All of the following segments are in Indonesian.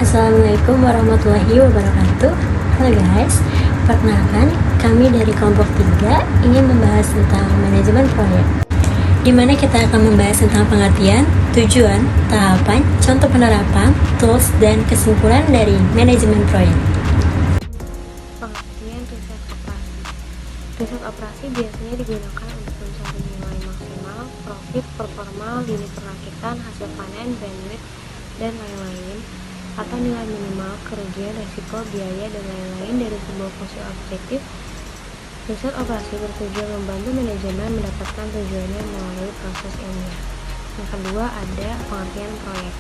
Assalamualaikum warahmatullahi wabarakatuh. Halo guys, perkenalkan kami dari kelompok 3 ingin membahas tentang manajemen proyek, di mana kita akan membahas tentang pengertian, tujuan, tahapan, contoh penerapan, tools, dan kesimpulan dari manajemen proyek. Pengertian riset operasi. Riset operasi biasanya digunakan untuk mencari nilai maksimal, profit, performa, limit perakitan, hasil panen, bandwidth, dan lain-lain, atau nilai minimal, kerugian, resiko, biaya, dan lain-lain dari sebuah fungsi objektif. Riset operasi bertujuan membantu manajemen mendapatkan tujuannya melalui proses ilmiah. Yang kedua ada pengertian proyek.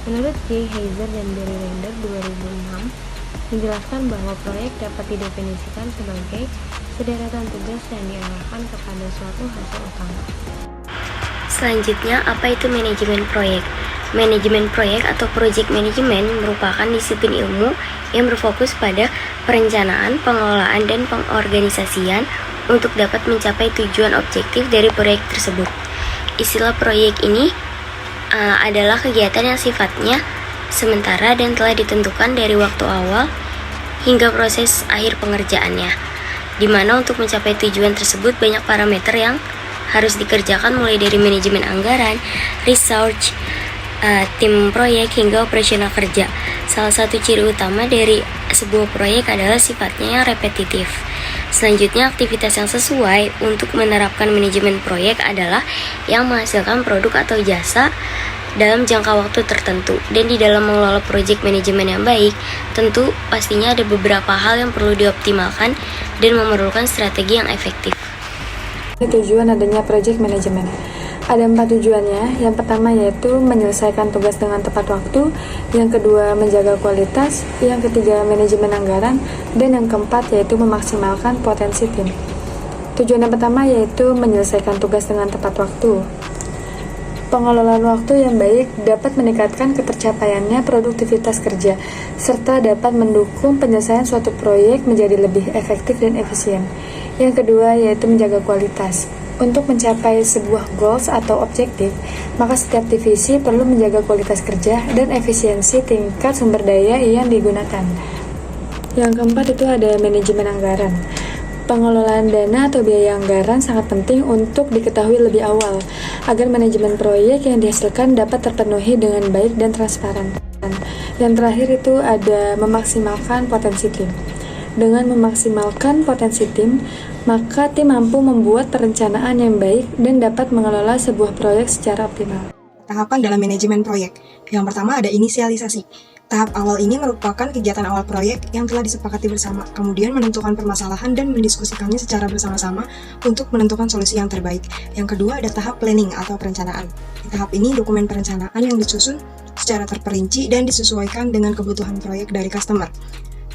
Menurut J. Heiser dan Barry Render 2006, menjelaskan bahwa proyek dapat didefinisikan sebagai sederetan tugas yang diarahkan kepada suatu hasil utama. Selanjutnya, apa itu manajemen proyek? Manajemen proyek atau project management merupakan disiplin ilmu yang berfokus pada perencanaan, pengelolaan, dan pengorganisasian untuk dapat mencapai tujuan objektif dari proyek tersebut. Istilah proyek ini adalah kegiatan yang sifatnya sementara dan telah ditentukan dari waktu awal hingga proses akhir pengerjaannya, di mana untuk mencapai tujuan tersebut banyak parameter yang harus dikerjakan mulai dari manajemen anggaran, research, tim proyek hingga operasional kerja. Salah satu ciri utama dari sebuah proyek adalah sifatnya yang repetitif. Selanjutnya, aktivitas yang sesuai untuk menerapkan manajemen proyek adalah yang menghasilkan produk atau jasa dalam jangka waktu tertentu. Dan di dalam mengelola project manajemen yang baik, tentu pastinya ada beberapa hal yang perlu dioptimalkan dan memerlukan strategi yang efektif. Tujuan adanya project management. Ada 4 tujuannya. Yang pertama yaitu menyelesaikan tugas dengan tepat waktu, yang kedua menjaga kualitas, yang ketiga manajemen anggaran, dan yang keempat yaitu memaksimalkan potensi tim. Tujuan yang pertama yaitu menyelesaikan tugas dengan tepat waktu. Pengelolaan waktu yang baik dapat meningkatkan ketercapaiannya produktivitas kerja, serta dapat mendukung penyelesaian suatu proyek menjadi lebih efektif dan efisien. Yang kedua yaitu menjaga kualitas. Untuk mencapai sebuah goals atau objektif, maka setiap divisi perlu menjaga kualitas kerja dan efisiensi tingkat sumber daya yang digunakan. Yang keempat itu ada manajemen anggaran. Pengelolaan dana atau biaya anggaran sangat penting untuk diketahui lebih awal, agar manajemen proyek yang dihasilkan dapat terpenuhi dengan baik dan transparan. Yang terakhir itu ada memaksimalkan potensi tim. Dengan memaksimalkan potensi tim, maka tim mampu membuat perencanaan yang baik dan dapat mengelola sebuah proyek secara optimal. Tahapan dalam manajemen proyek. Yang pertama ada inisialisasi. Tahap awal ini merupakan kegiatan awal proyek yang telah disepakati bersama, kemudian menentukan permasalahan dan mendiskusikannya secara bersama-sama untuk menentukan solusi yang terbaik. Yang kedua ada tahap planning atau perencanaan. Di tahap ini dokumen perencanaan yang disusun secara terperinci dan disesuaikan dengan kebutuhan proyek dari customer.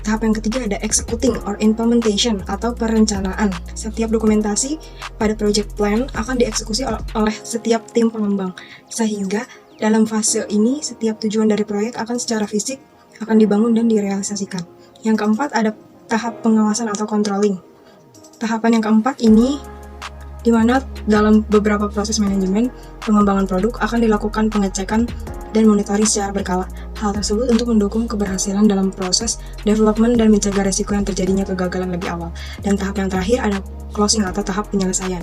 Tahap yang ketiga ada executing or implementation atau perencanaan. Setiap dokumentasi pada project plan akan dieksekusi oleh setiap tim pengembang, sehingga dalam fase ini setiap tujuan dari proyek akan secara fisik akan dibangun dan direalisasikan. Yang keempat ada tahap pengawasan atau controlling. Tahapan yang keempat ini di mana dalam beberapa proses manajemen pengembangan produk akan dilakukan pengecekan dan monitoring secara berkala. Hal tersebut untuk mendukung keberhasilan dalam proses development dan mencegah resiko yang terjadinya kegagalan lebih awal. Dan tahap yang terakhir ada closing atau tahap penyelesaian,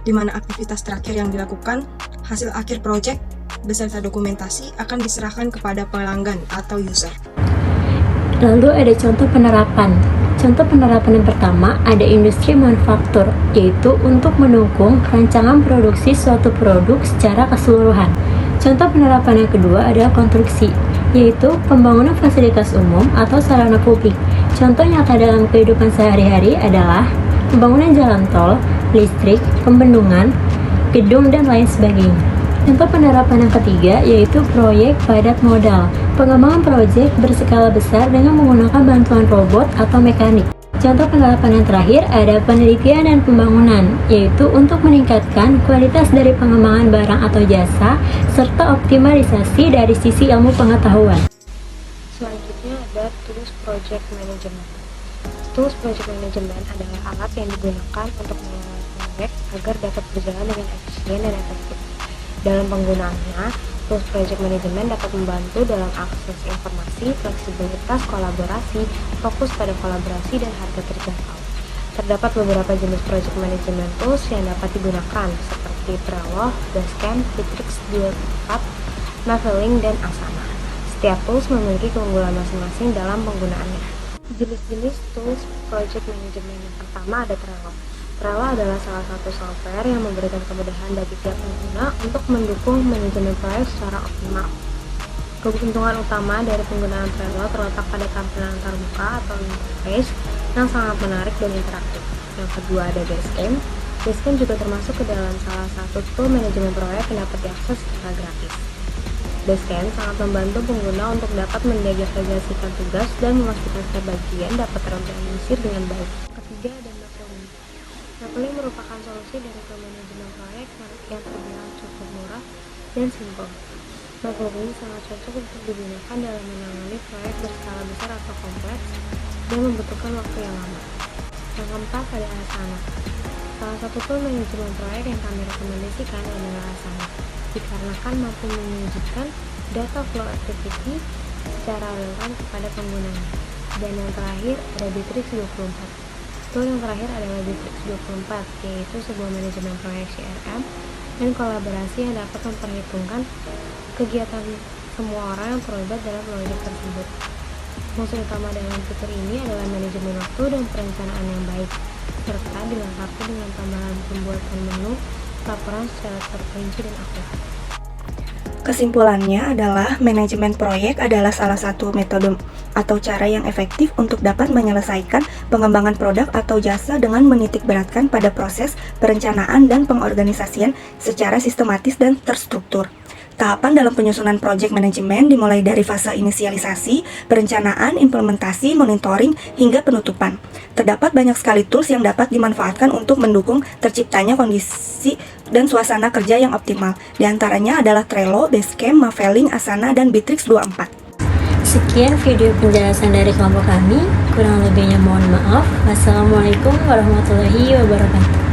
di mana aktivitas terakhir yang dilakukan, hasil akhir project beserta dokumentasi akan diserahkan kepada pelanggan atau user. Lalu ada contoh penerapan. Contoh penerapan yang pertama ada industri manufaktur, yaitu untuk mendukung rancangan produksi suatu produk secara keseluruhan. Contoh penerapan yang kedua adalah konstruksi, yaitu pembangunan fasilitas umum atau sarana publik. Contoh nyata dalam kehidupan sehari-hari adalah pembangunan jalan tol, listrik, pembendungan, gedung, dan lain sebagainya. Contoh penerapan yang ketiga yaitu proyek padat modal, pengembangan proyek berskala besar dengan menggunakan bantuan robot atau mekanik. Contoh penerapan yang terakhir ada penelitian dan pembangunan, yaitu untuk meningkatkan kualitas dari pengembangan barang atau jasa, serta optimalisasi dari sisi ilmu pengetahuan. Selanjutnya ada tools project management. Tools project management adalah alat yang digunakan untuk mengelola proyek agar dapat berjalan dengan efisien dan efektif. Dalam penggunaannya, Tools project management dapat membantu dalam akses informasi, fleksibilitas, kolaborasi, fokus pada kolaborasi, dan harga terjangkau. Terdapat beberapa jenis project management tools yang dapat digunakan, seperti Trello, Basecamp, Bittrex 24, Maveling, dan Asana. Setiap tools memiliki keunggulan masing-masing dalam penggunaannya. Jenis-jenis tools project management yang pertama ada Trello. Trello adalah salah satu software yang memberikan kemudahan bagi tiap pengguna untuk mendukung manajemen proyek secara optimal. Keuntungan utama dari penggunaan Trello terletak pada tampilan terbuka atau interface yang sangat menarik dan interaktif. Yang kedua ada Basecamp. Basecamp juga termasuk ke dalam salah satu tool manajemen proyek yang dapat diakses secara gratis. Basecamp sangat membantu pengguna untuk dapat mendelegasikan tugas dan memastikan setiap bagian dapat terorganisir dengan baik. Ketiga ada Maveling. Maveling merupakan solusi dari tool manajemen proyek yang terbilang cukup murah dan simpel. Maveling sangat cocok untuk digunakan dalam menangani proyek berskala besar atau kompleks dan membutuhkan waktu yang lama. Yang keempat ada Asana. Salah satu tool manajemen proyek yang kami rekomendasikan adalah Asana, dikarenakan mampu menyajikan data flow activity secara real-time kepada penggunanya. Dan yang terakhir ada Bittrex 24. Tool yang terakhir adalah Bittrex 24, yaitu sebuah manajemen proyek CRM dan kolaborasi yang dapat memperhitungkan kegiatan semua orang yang terlibat dalam proyek tersebut. Fungsi utama dalam fitur ini adalah manajemen waktu dan perencanaan yang baik, serta dilengkapi dengan tambahan pembuatan menu, laporan secara terperinci dan akurat. Kesimpulannya adalah manajemen proyek adalah salah satu metode atau cara yang efektif untuk dapat menyelesaikan pengembangan produk atau jasa dengan menitik beratkan pada proses perencanaan dan pengorganisasian secara sistematis dan terstruktur. Tahapan dalam penyusunan project manajemen dimulai dari fase inisialisasi, perencanaan, implementasi, monitoring, hingga penutupan. Terdapat banyak sekali tools yang dapat dimanfaatkan untuk mendukung terciptanya kondisi dan suasana kerja yang optimal. Di antaranya adalah Trello, Basecamp, Maveling, Asana, dan Bittrex 24. Sekian video penjelasan dari kelompok kami. Kurang lebihnya mohon maaf. Wassalamualaikum warahmatullahi wabarakatuh.